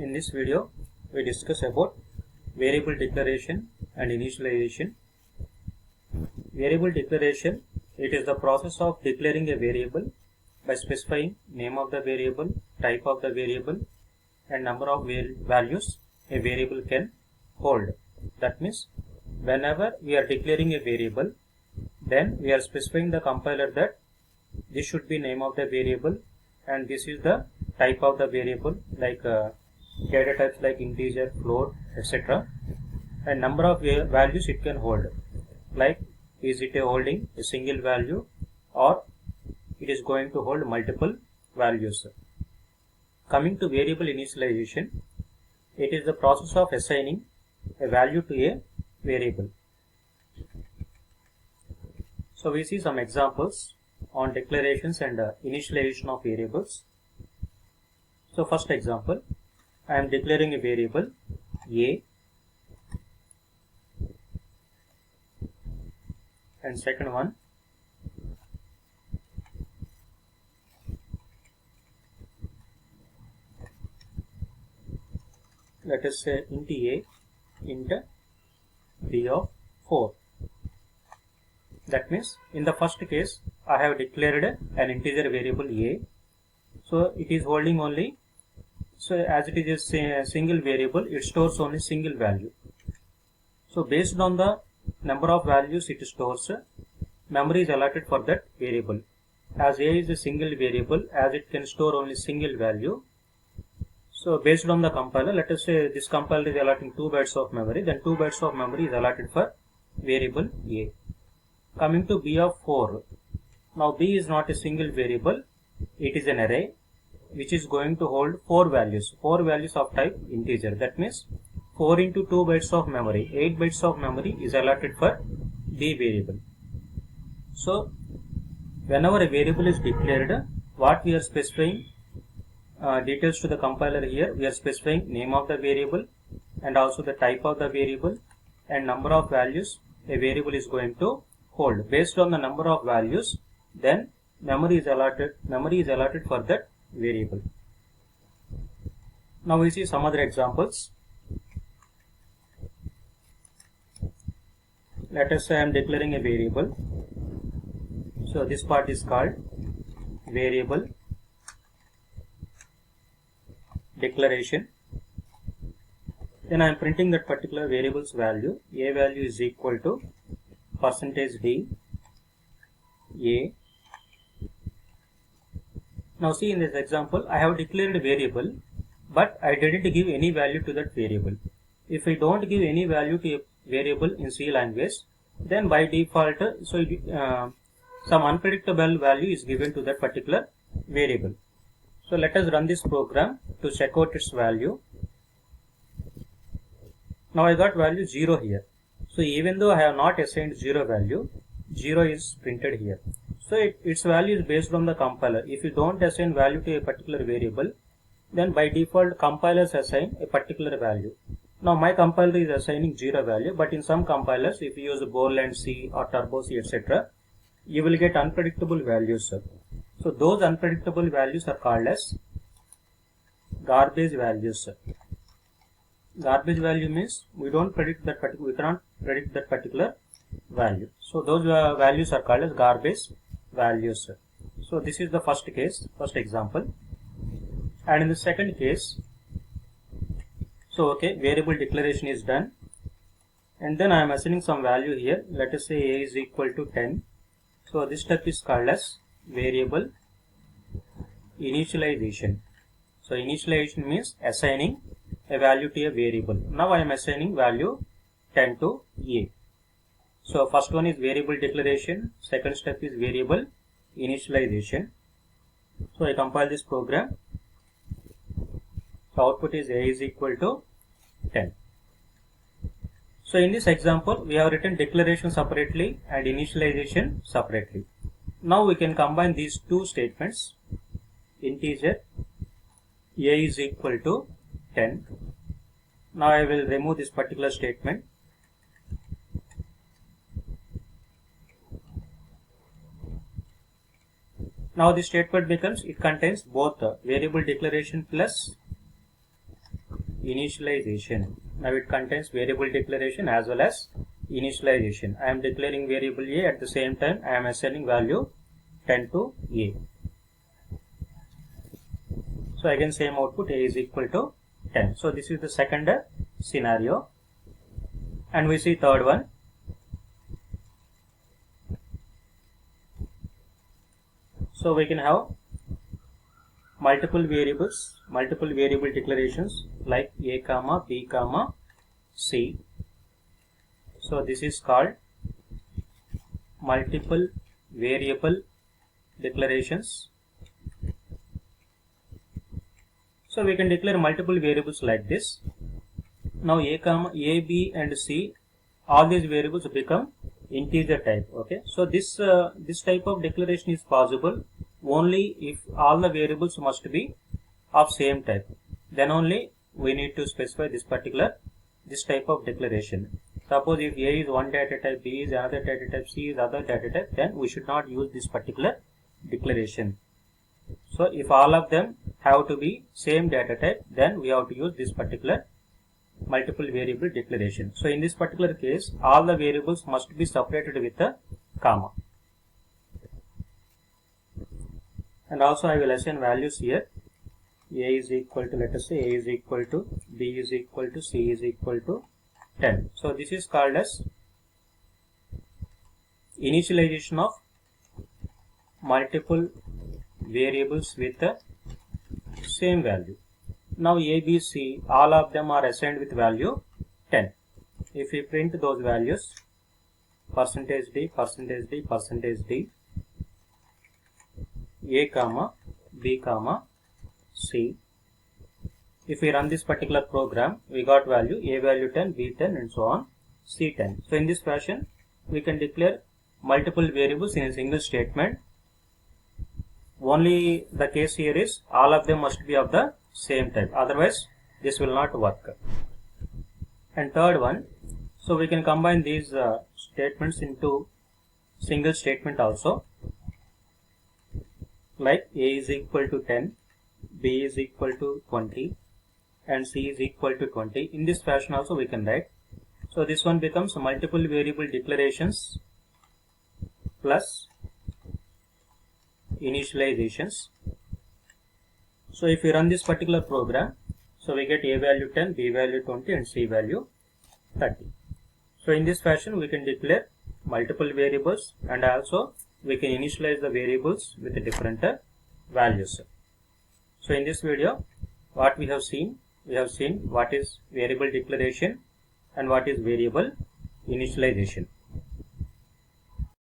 In this video, we discuss about variable declaration and initialization. Variable declaration, it is the process of declaring a variable by specifying name of the variable, type of the variable, and number of values a variable can hold. That means, whenever we are declaring a variable, then we are specifying the compiler that this should be name of the variable and this is the type of the variable, like data types like integer, float, etc. and number of values it can hold, like is it holding a single value or it is going to hold multiple values. Coming to variable initialization, it is the process of assigning a value to a variable. So we see some examples on declarations and initialization of variables. So first example, I am declaring a variable a, and second one let us say int a int b of 4. That means in the first case I have declared an integer variable a, so it is holding only, so as it is a single variable, it stores only single value. So based on the number of values it stores, memory is allotted for that variable. As a is a single variable, as it can store only single value, so based on the compiler, let us say this compiler is allotting 2 bytes of memory, then 2 bytes of memory is allotted for variable a. Coming to b of 4, now b is not a single variable, it is an array which is going to hold 4 values of type integer. That means 4 into 2 bytes of memory, 8 bytes of memory is allotted for b variable. So whenever a variable is declared, what we are specifying details to the compiler here, we are specifying name of the variable and also the type of the variable and number of values a variable is going to hold. Based on the number of values, then memory is allotted for that variable. Now we see some other examples. Let us say I am declaring a variable. So this part is called variable declaration. Then I am printing that particular variable's value. A value is equal to %d a. Now see, in this example I have declared a variable, but I didn't give any value to that variable. If I don't give any value to a variable in C language, then by default some unpredictable value is given to that particular variable. So let us run this program to check out its value. Now I got value 0 here. So even though I have not assigned 0 value, 0 is printed here. So its value is based on the compiler. If you don't assign value to a particular variable, then by default compilers assign a particular value. Now my compiler is assigning 0 value, but in some compilers, if you use Borland C or Turbo C, etc., you will get unpredictable values. So those unpredictable values are called as garbage values. Garbage value means we cannot predict that particular value. So those values are called as garbage values. So this is the first example. And in the second case, so okay, variable declaration is done, and then I am assigning some value here. Let us say a is equal to 10. So this step is called as variable initialization. So initialization means assigning a value to a variable. Now I am assigning value 10 to a. So first one is variable declaration, second step is variable initialization. So I compile this program. So output is a is equal to 10. So in this example, we have written declaration separately and initialization separately. Now we can combine these two statements. Integer a is equal to 10. Now I will remove this particular statement. Now the statement becomes, it contains both variable declaration plus initialization. Now it contains variable declaration as well as initialization. I am declaring variable a, at the same time I am assigning value 10 to a. So again same output, a is equal to 10. So this is the second scenario. And we see third one. So we can have multiple variable declarations like a comma b comma c. So this is called multiple variable declarations. So we can declare multiple variables like this. Now a, b and c, all these variables become integer type. Okay, so this type of declaration is possible only if all the variables must be of same type. Then only we need to specify this type of declaration. Suppose if a is one data type, b is another data type, c is other data type, then we should not use this particular declaration. So if all of them have to be same data type, then we have to use this particular multiple variable declaration. So in this particular case, all the variables must be separated with a comma. And also I will assign values here. A is equal to, let us say a is equal to, b is equal to, c is equal to 10. So this is called as initialization of multiple variables with the same value. Now a, b, c, all of them are assigned with value 10. If we print those values, %d, %d, %d, a comma b comma c. If we run this particular program, we got value a value 10, b 10 and so on, c 10. So in this fashion, we can declare multiple variables in a single statement. Only the case here is all of them must be of the same type, otherwise this will not work. And third one, so we can combine these statements into single statement also, like a is equal to 10, b is equal to 20 and c is equal to 20. In this fashion also we can write. So this one becomes multiple variable declarations plus initializations. So if we run this particular program, so we get a value 10, b value 20 and c value 30. So in this fashion we can declare multiple variables and also we can initialize the variables with different values. So in this video, what we have seen what is variable declaration and what is variable initialization.